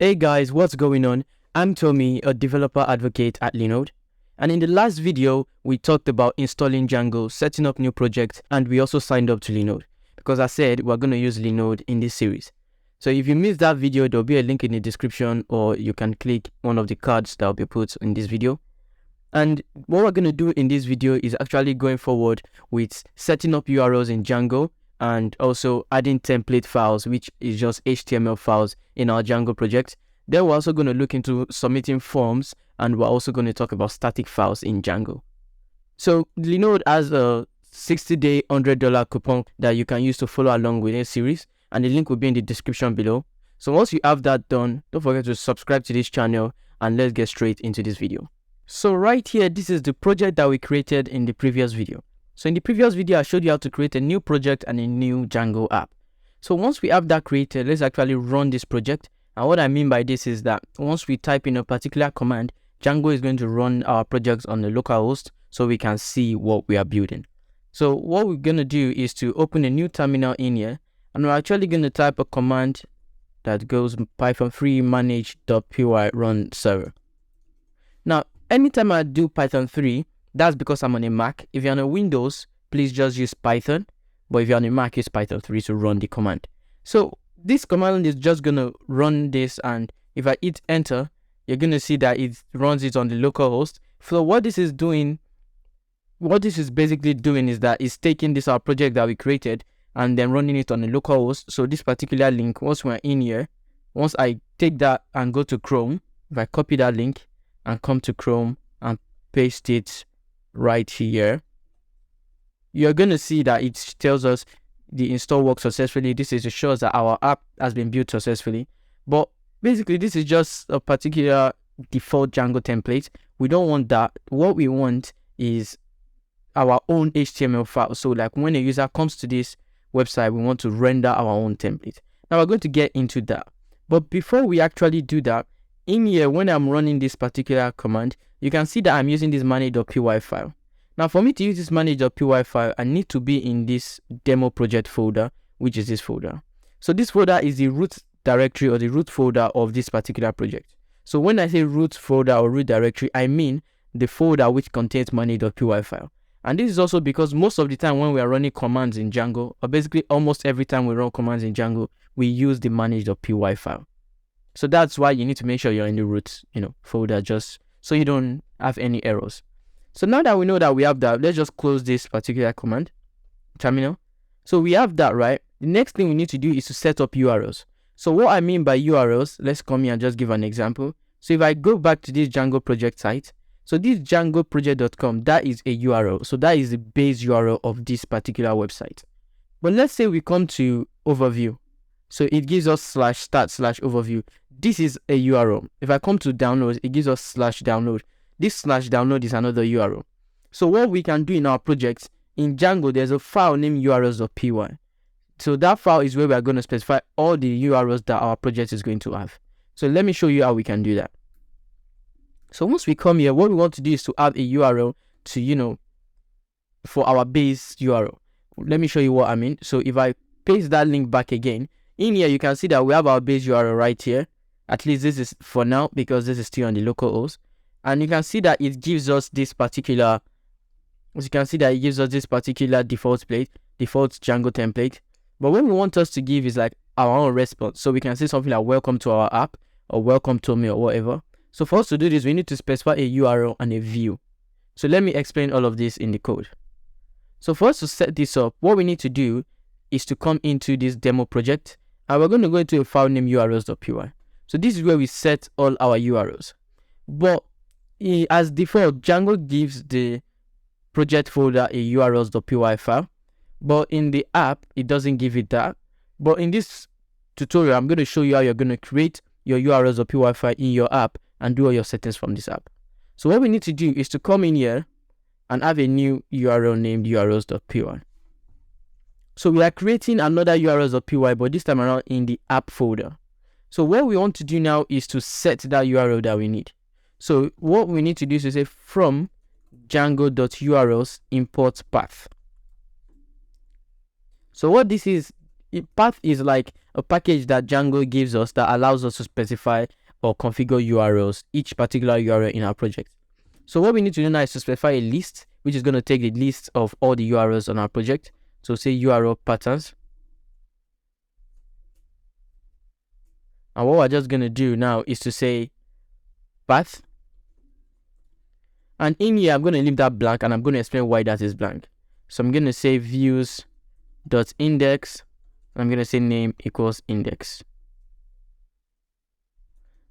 Hey guys, what's going on? I'm Tommy, a developer advocate at Linode. And in the last video, we talked about installing Django, setting up new projects, and we also signed up to Linode. Because I said we're going to use Linode in this series. So if you missed that video, there'll be a link in the description, or you can click one of the cards that will be put in this video. And what we're going to do in this video is actually going forward with setting up URLs in Django, and also adding template files, which is just HTML files in our Django project. Then we're also going to look into submitting forms, and we're also going to talk about static files in Django. So Linode has a 60-day $100 coupon that you can use to follow along with this series, and the link will be in the description below. So once you have that done, don't forget to subscribe to this channel, and let's get straight into this video. So right here, this is the project that we created in the previous video. So in the previous video, I showed you how to create a new project and a new Django app. So once we have that created, let's actually run this project. And what I mean by this is that once we type in a particular command, Django is going to run our projects on the local host so we can see what we are building. So what we're going to do is to open a new terminal in here, and we're actually going to type a command that goes python3 manage.py run server. Now, anytime I do Python 3, that's because I'm on a Mac. If you're on a Windows, please just use Python. But if you're on a Mac, use Python 3 to run the command. So this command is just going to run this, and if I hit enter, you're going to see that it runs it on the local host. So what this is basically doing is that it's taking this our project that we created and then running it on the local host. So this particular link, once we're in here, once I take that and go to Chrome, if I copy that link and come to Chrome and paste it right here, you're going to see that it tells us the install worked successfully. This is to show us that our app has been built successfully. But basically, this is just a particular default Django template. We don't want that. What we want is our own HTML file. So like when a user comes to this website, we want to render our own template. Now we're going to get into that. But before we actually do that, in here, when I'm running this particular command, you can see that I'm using this manage.py file. Now, for me to use this manage.py file, I need to be in this demo project folder, which is this folder. So this folder is the root directory or the root folder of this particular project. So when I say root folder or root directory, I mean the folder which contains manage.py file. And this is also because most of the time when we are running commands in Django, or basically almost every time we run commands in Django, we use the manage.py file. So that's why you need to make sure you're in the root, folder, just so you don't have any errors. So now that we know that we have that, let's just close this particular command terminal. So we have that, right? The next thing we need to do is to set up URLs. So what I mean by URLs, let's come here and just give an example. So if I go back to this Django project site, so this djangoproject.com, that is a URL. So that is the base URL of this particular website. But let's say we come to overview. So it gives us /start/overview. This is a URL. If I come to download, it gives us /download. This /download is another URL. So what we can do in our project, in Django, there's a file named urls.py. So that file is where we are going to specify all the URLs that our project is going to have. So let me show you how we can do that. So once we come here, what we want to do is to add a URL to, for our base URL. Let me show you what I mean. So if I paste that link back again, in here, you can see that we have our base URL right here. At least this is for now, because this is still on the local host. And you can see that it gives us this particular, default Django template. But what we want us to give is like our own response. So we can say something like welcome to our app, or welcome to me, or whatever. So for us to do this, we need to specify a URL and a view. So let me explain all of this in the code. So for us to set this up, what we need to do is to come into this demo project, and we're going to go into a file named urls.py. So this is where we set all our URLs. But as default, Django gives the project folder a urls.py file. But in the app, it doesn't give it that. But in this tutorial, I'm going to show you how you're going to create your urls.py file in your app and do all your settings from this app. So what we need to do is to come in here and have a new URL named urls.py. So we are creating another urls.py, but this time around in the app folder. So what we want to do now is to set that URL that we need. So what we need to do is to say from django.urls import path. So what this is path is like a package that Django gives us that allows us to specify or configure URLs, each particular URL in our project. So what we need to do now is to specify a list, which is going to take the list of all the URLs on our project. So say URL patterns. And what we're just going to do now is to say path. And in here, I'm going to leave that blank, and I'm going to explain why that is blank. So I'm going to say views.index. I'm going to say name equals index.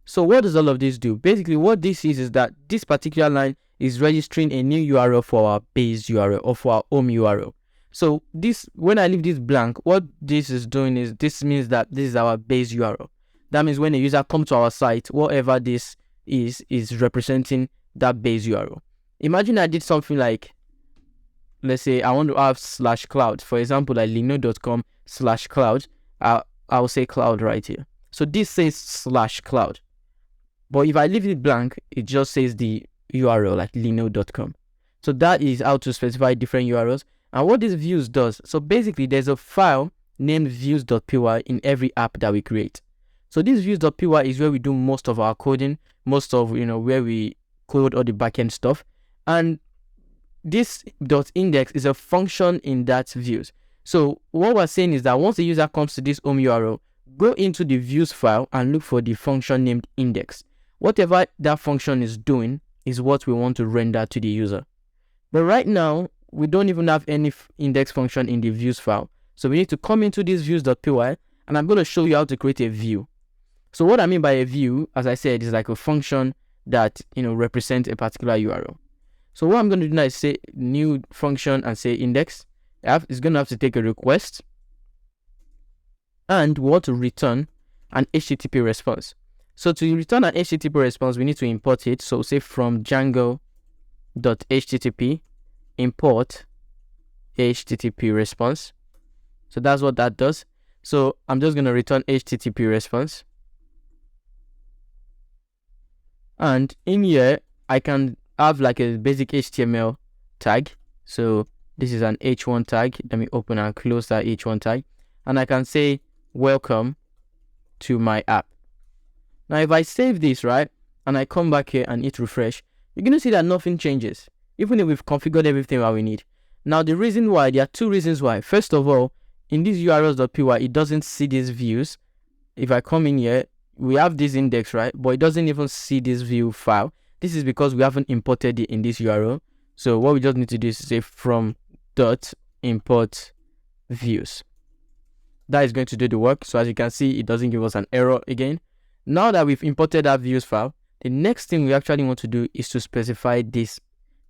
So what does all of this do? Basically, what this is that this particular line is registering a new URL for our base URL or for our home URL. So this, when I leave this blank, what this is doing is this means that this is our base URL. That means when a user comes to our site, whatever this is representing that base URL. Imagine I did something like, let's say I want to have /cloud, for example, like linode.com/cloud. I'll say cloud right here. So this says /cloud. But if I leave it blank, it just says the URL like linode.com. So that is how to specify different URLs. And what this views does, so basically there's a file named views.py in every app that we create. So this views.py is where we do most of our coding, most of, where we code all the backend stuff. And this .index is a function in that views. So what we're saying is that once the user comes to this home URL, go into the views file and look for the function named index. Whatever that function is doing is what we want to render to the user. But right now, we don't even have any index function in the views file. So we need to come into this views.py, and I'm going to show you how to create a view. So what I mean by a view, as I said, is like a function that, represents a particular URL. So what I'm going to do now is say new function and say index. It's going to have to take a request, and we want to return an HTTP response. So to return an HTTP response, we need to import it. So say from Django.http import HTTP response. So that's what that does. So I'm just going to return HTTP response. And in here, I can have like a basic HTML tag. So this is an h1 tag. Let me open and close that h1 tag. And I can say, welcome to my app. Now, if I save this, right, and I come back here and hit refresh, you're going to see that nothing changes, even if we've configured everything that we need. Now, the reason why, there are two reasons why. First of all, in this urls.py, it doesn't see these views. If I come in here, we have this index, right, but it doesn't even see this view file. This is because we haven't imported it in this URL. So what we just need to do is say from .import views. That is going to do the work. So as you can see, it doesn't give us an error again. Now that we've imported that views file, the next thing we actually want to do is to specify this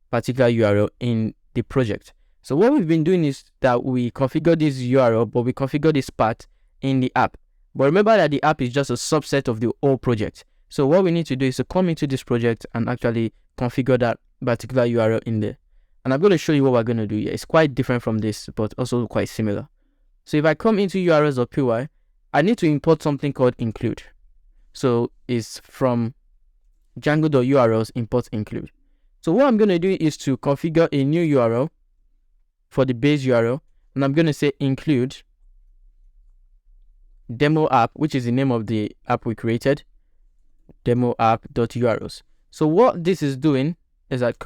particular URL in the project. So what we've been doing is that we configure this URL, but we configure this part in the app. But remember that the app is just a subset of the whole project. So what we need to do is to come into this project and actually configure that particular URL in there. And I'm going to show you what we're going to do here. It's quite different from this, but also quite similar. So if I come into urls.py, I need to import something called include. So it's from Django.urls import include. So what I'm going to do is to configure a new URL for the base URL, and I'm going to say include demo app, which is the name of the app we created, demo app.urls. So what this is doing is that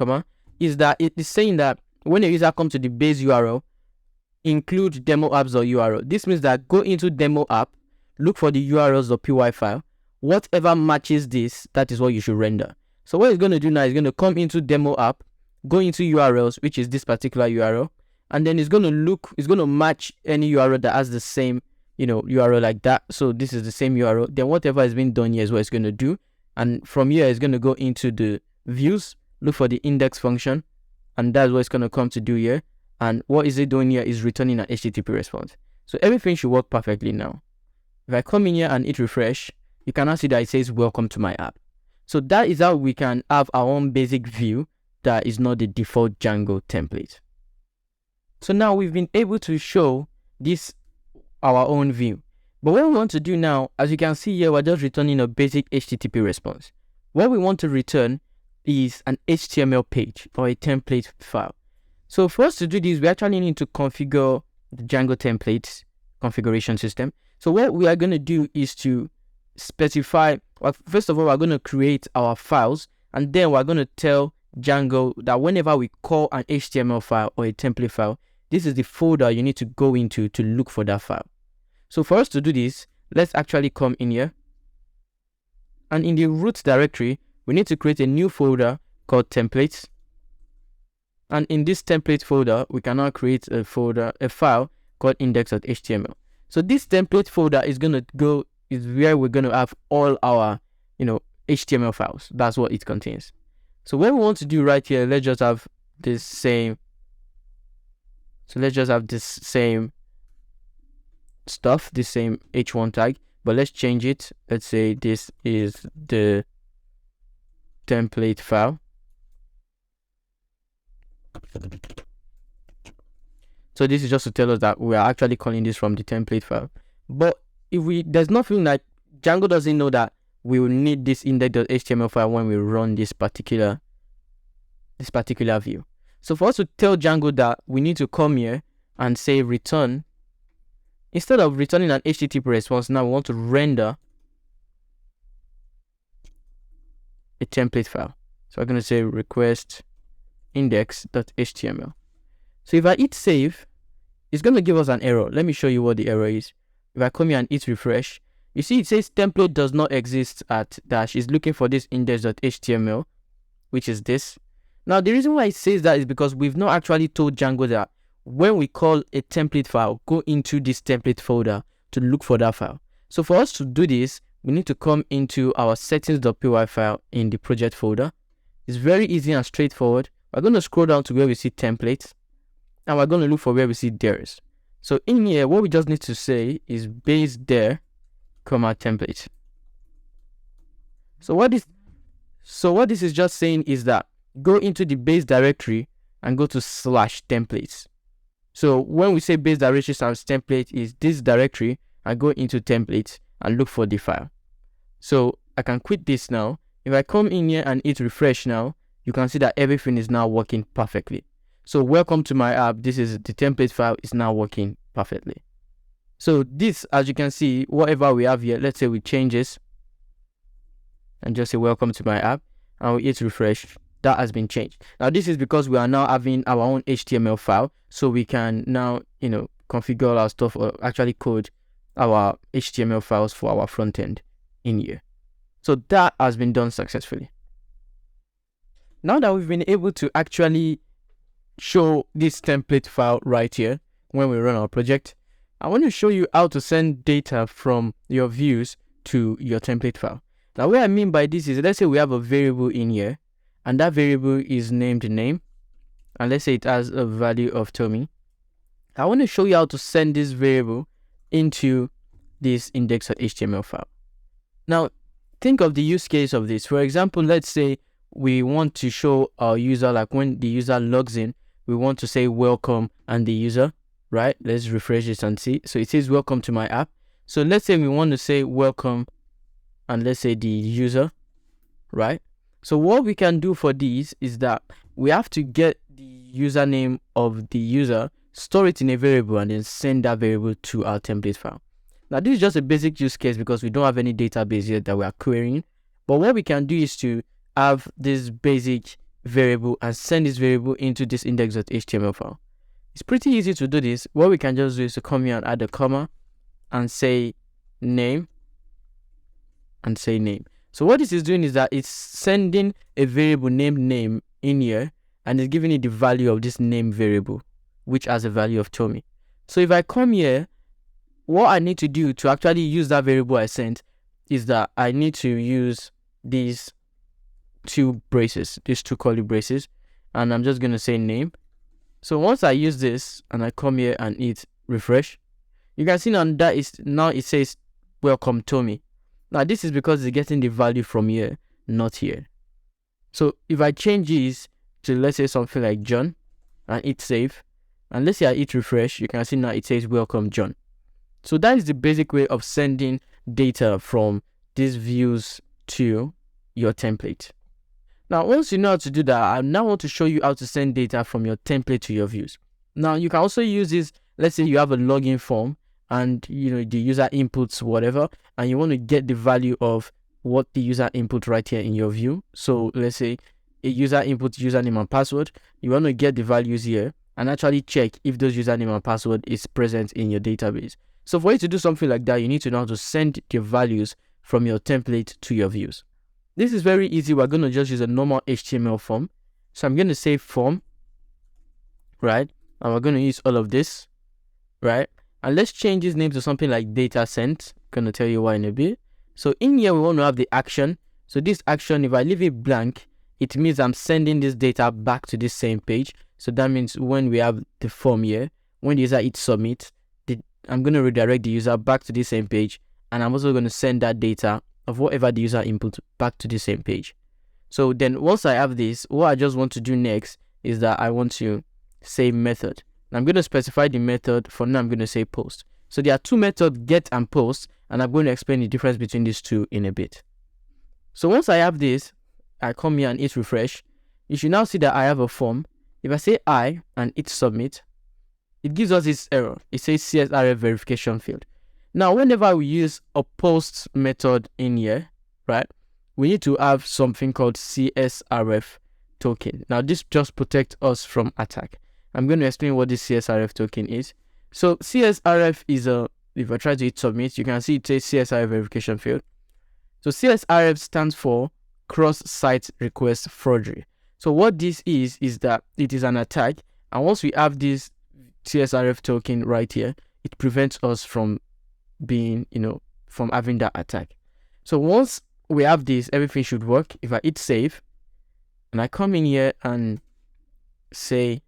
is that it is saying that when a user comes to the base URL, include demo apps.url. This means that go into demo app, look for the urls.py file. Whatever matches this, that is what you should render. So what it's going to do now is going to come into demo app, go into URLs, which is this particular URL, and then it's going to match any URL that has the same, URL like that. So this is the same URL. Then whatever has been done here is what it's going to do. And from here, it's going to go into the views, look for the index function, and that's what it's going to come to do here. And what is it doing here is returning an HTTP response. So everything should work perfectly now. If I come in here and hit refresh, you can now see that it says welcome to my app. So that is how we can have our own basic view that is not the default Django template. So now we've been able to show this our own view. But what we want to do now, as you can see here, we're just returning a basic HTTP response. What we want to return is an HTML page or a template file. So for us to do this, we actually need to configure the Django templates configuration system. So what we are going to do is to specify, well, first of all, we're going to create our files, and then we're going to tell Django that whenever we call an HTML file or a template file, this is the folder you need to go into to look for that file. So for us to do this, let's actually come in here, and in the root directory, we need to create a new folder called templates. And in this template folder, we can now create a file called index.html. So this template folder is where we're going to have all our, HTML files. That's what it contains. So what we want to do right here, let's just have this same. So let's just have this same stuff, this same h1 tag, but let's change it. Let's say this is the template file. So this is just to tell us that we are actually calling this from the template file. But there's nothing like Django doesn't know that we will need this index.html file when we run this particular view. So for us to tell Django that, we need to come here and say return. Instead of returning an HTTP response, now we want to render a template file. So I'm going to say request index.html. So if I hit save, it's going to give us an error. Let me show you what the error is. If I come here and hit refresh, you see it says template does not exist at dash. It's looking for this index.html, which is this. Now, the reason why it says that is because we've not actually told Django that when we call a template file, go into this template folder to look for that file. So for us to do this, we need to come into our settings.py file in the project folder. It's very easy and straightforward. We're going to scroll down to where we see templates, and we're going to look for where we see theres. So in here, what we just need to say is base there, comma template. So what this is just saying is that go into the base directory and go to /templates. So when we say base directory /template is this directory, I go into templates and look for the file. So I can quit this now. If I come in here and hit refresh now, you can see that everything is now working perfectly. So welcome to my app. This is the template file is now working perfectly. So this, as you can see, whatever we have here, let's say we change this and just say welcome to my app, and we hit refresh. That has been changed. Now this is because we are now having our own HTML file, so we can now configure all our stuff or actually code our HTML files for our front end in here. So that has been done successfully. Now that we've been able to actually show this template file right here when we run our project, I want to show you how to send data from your views to your template file. Now what I mean by this is, let's say we have a variable in here, and that variable is named name, and let's say it has a value of Tommy. I want to show you how to send this variable into this index.html file. Now think of the use case of this. For example, let's say we want to show our user, like when the user logs in, we want to say welcome and the user, right? Let's refresh this and see. So it says welcome to my app. So let's say we want to say welcome and let's say the user, right? So what we can do for these is that we have to get the username of the user, store it in a variable, and then send that variable to our template file. Now this is just a basic use case because we don't have any database yet that we are querying. But what we can do is to have this basic variable and send this variable into this index.html file. It's pretty easy to do this. What we can just do is to come here and add a comma and say name and say name. So what this is doing is that it's sending a variable named name in here and it's giving it the value of this name variable, which has a value of Tommy. So if I come here, what I need to do to actually use that variable I sent is that I need to use these two curly braces, and I'm just going to say name. So once I use this and I come here and hit refresh, you can see now that it says welcome Tommy. Now this is because it's getting the value from here, not here. So if I change this to, let's say, something like John and hit save, and let's say I hit refresh, you can see now it says welcome John. So that is the basic way of sending data from these views to your template. Now, once you know how to do that, I now want to show you how to send data from your template to your views. Now, you can also use this. Let's say you have a login form and the user inputs whatever, and you want to get the value of what the user input right here in your view. So let's say a user inputs username and password. You want to get the values here and actually check if those username and password is present in your database. So for you to do something like that, you need to know how to send the values from your template to your views. This is very easy. We're going to just use a normal HTML form. So I'm going to say form, right? And we're going to use all of this, right? And let's change this name to something like data sent. I'm going to tell you why in a bit. So in here, we want to have the action. So this action, if I leave it blank, it means I'm sending this data back to this same page. So that means when we have the form here, when the user hits submit, I'm going to redirect the user back to the same page. And I'm also going to send that data of whatever the user input back to the same page. So then once I have this, what I just want to do next is that I want to say method. And I'm going to specify the method. For now, I'm going to say post. So there are two methods, get and post. And I'm going to explain the difference between these two in a bit. So once I have this, I come here and hit refresh. You should now see that I have a form. If I say I and hit submit, it gives us this error. It says CSRF verification failed. Now, whenever we use a post method in here, right, we need to have something called CSRF token. Now, this just protects us from attack. I'm going to explain what this CSRF token is. So CSRF is if I try to hit submit, you can see it says CSRF verification failed. So CSRF stands for cross-site request forgery. So what this is that it is an attack. And once we have this CSRF token right here, it prevents us from being, from having that attack. So once we have this, everything should work. If I hit save and I come in here and say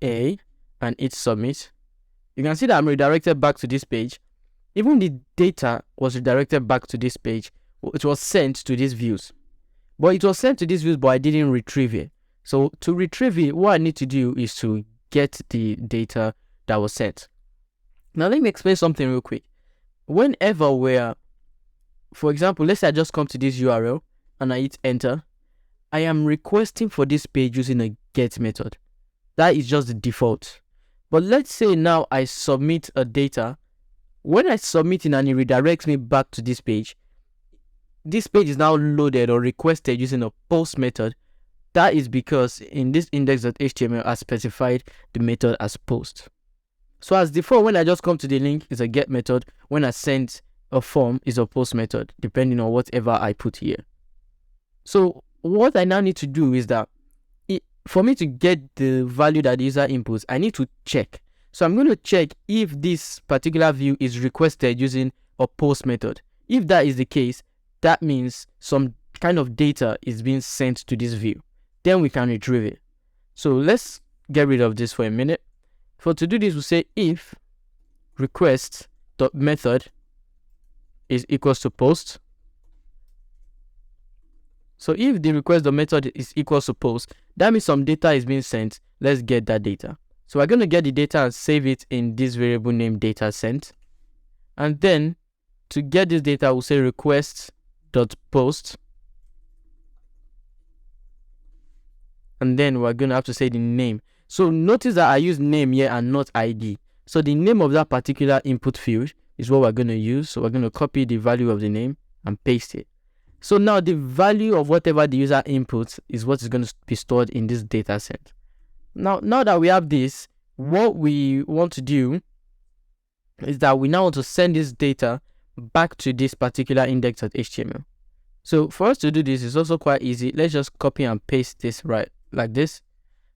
A and hit submit, you can see that I'm redirected back to this page. Even the data was redirected back to this page. It was sent to these views. But it was sent to these views, but I didn't retrieve it. So to retrieve it, what I need to do is to get the data that was sent. Now let me explain something real quick. Whenever for example, let's say I just come to this URL and I hit enter, I am requesting for this page using a get method. That is just the default. But let's say now I submit a data. When I submit it and it redirects me back to this page is now loaded or requested using a post method. That is because in this index.html I specified the method as post. So as default, when I just come to the link, it's a get method. When I send a form, is a post method, depending on whatever I put here. So what I now need to do is that for me to get the value that the user inputs, I need to check. So I'm going to check if this particular view is requested using a post method. If that is the case, that means some kind of data is being sent to this view. Then we can retrieve it. So let's get rid of this for a minute. For to do this, we'll say if request.method is equals to post. So if the request.method is equals to post, that means some data is being sent. Let's get that data. So we're going to get the data and save it in this variable named data sent. And then to get this data, we'll say request.post. And then we're going to have to say the name. So notice that I use name here and not ID. So the name of that particular input field is what we're going to use. So we're going to copy the value of the name and paste it. So now the value of whatever the user inputs is what is going to be stored in this data set. Now that we have this, what we want to do is that we now want to send this data back to this particular index.html. So for us to do this is also quite easy. Let's just copy and paste this right like this.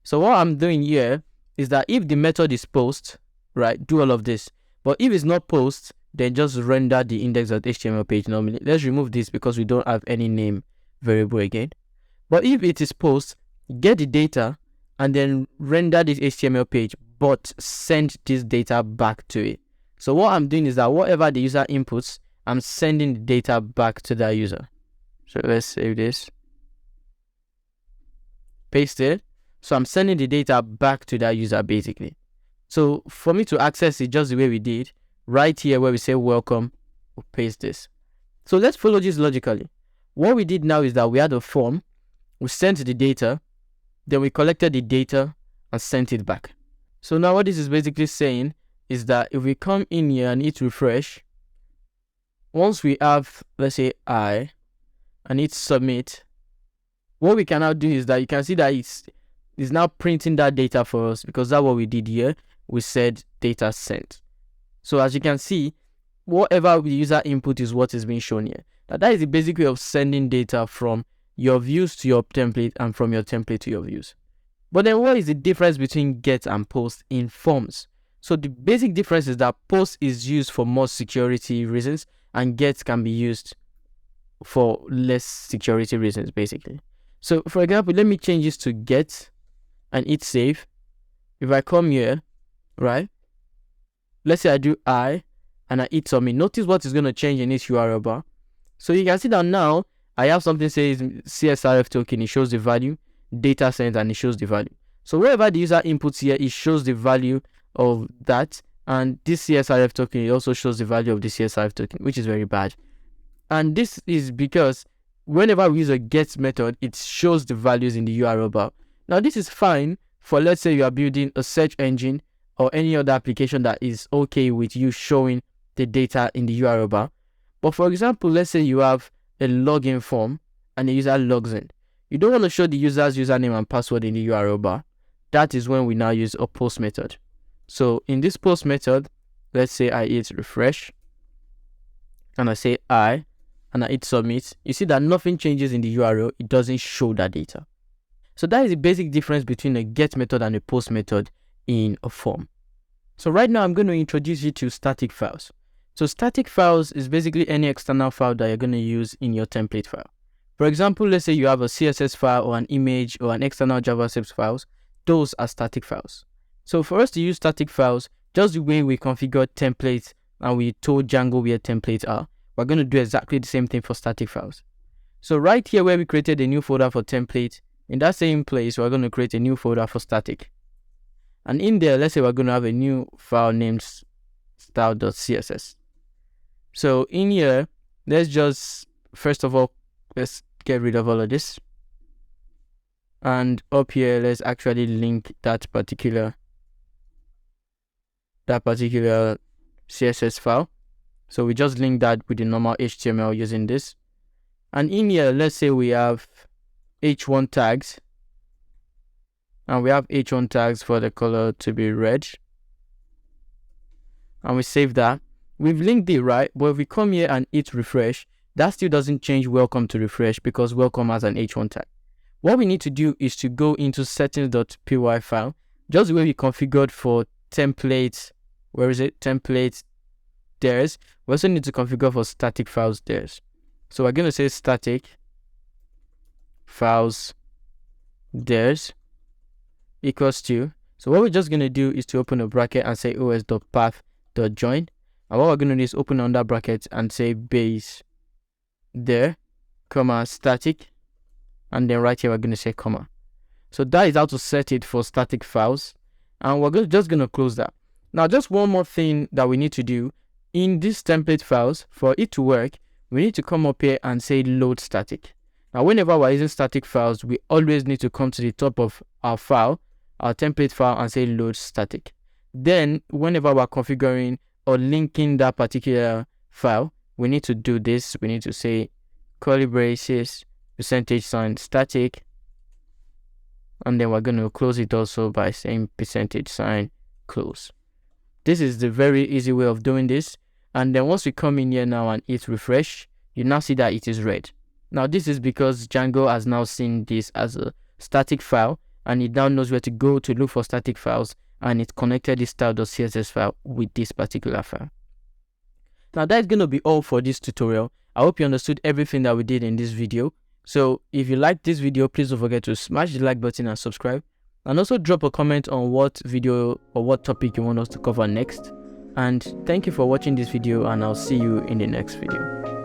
So what I'm doing here is that if the method is post, right, do all of this. But if it's not post, then just render the index.html page normally. Let's remove this because we don't have any name variable again. But if it is post, get the data and then render this HTML page, but send this data back to it. So what I'm doing is that whatever the user inputs, I'm sending the data back to that user. So let's save this. Paste it. So I'm sending the data back to that user basically. So for me to access it just the way we did, right here where we say welcome, we'll paste this. So let's follow this logically. What we did now is that we had a form, we sent the data, then we collected the data and sent it back. So now what this is basically saying is that if we come in here and hit refresh, once we have, let's say, I, and hit submit, what we can now do is that you can see that it's now printing that data for us, because that's what we did here. We said data sent. So as you can see, whatever the user input is what is being shown here. Now that is the basic way of sending data from your views to your template and from your template to your views. But then what is the difference between get and post in forms? So the basic difference is that post is used for more security reasons and get can be used for less security reasons, basically. So for example, let me change this to get and hit save. If I come here, right, let's say I do I and I hit submit, notice what is going to change in this URL bar. So you can see that now I have something says CSRF token, it shows the value, data sent, and it shows the value. So wherever the user inputs here, it shows the value of that, and this CSRF token, it also shows the value of the CSRF token, which is very bad. And this is because whenever we use a get method, it shows the values in the URL bar. Now this is fine for, let's say you are building a search engine or any other application that is okay with you showing the data in the URL bar. But for example, let's say you have a login form and the user logs in. You don't want to show the user's username and password in the URL bar. That is when we now use a post method. So in this post method, let's say I hit refresh and I say I and I hit submit. You see that nothing changes in the URL. It doesn't show that data. So that is the basic difference between a get method and a post method in a form. So right now I'm going to introduce you to static files. So static files is basically any external file that you're going to use in your template file. For example, let's say you have a CSS file or an image or an external JavaScript files. Those are static files. So for us to use static files, just the way we configured templates and we told Django where templates are, we're going to do exactly the same thing for static files. So right here where we created a new folder for template, in that same place, we're going to create a new folder for static. And in there, let's say we're going to have a new file named style.css. So in here, let's just, first of all, let's get rid of all of this. And up here, let's actually link that particular CSS file. So we just link that with the normal HTML using this. And in here, let's say we have h1 tags. And we have h1 tags for the color to be red. And we save that. We've linked it, right? But if we come here and hit refresh, that still doesn't change welcome to refresh because welcome has an h1 tag. What we need to do is to go into settings.py file, just the way we configured for templates. Where is it? Templates there's. We also need to configure for static files there's. So we're going to say static files there's equals to. So what we're just going to do is to open a bracket and say os.path.join. And what we're going to do is open under bracket and say base there, comma, static. And then right here, we're going to say comma. So that is how to set it for static files. And we're just going to close that. Now, just one more thing that we need to do in these template files, for it to work, we need to come up here and say load static. Now, whenever we're using static files, we always need to come to the top of our file, our template file, and say load static. Then, whenever we're configuring or linking that particular file, we need to do this. We need to say curly braces, %sign static, and then we're going to close it also by saying %sign close. This is the very easy way of doing this. And then once we come in here now and hit refresh, you now see that it is red. Now this is because Django has now seen this as a static file, and it now knows where to go to look for static files, and it connected this style.css file with this particular file. Now that's going to be all for this tutorial. I hope you understood everything that we did in this video. So if you liked this video, please don't forget to smash the like button and subscribe. And also drop a comment on what video or what topic you want us to cover next. And thank you for watching this video, and I'll see you in the next video.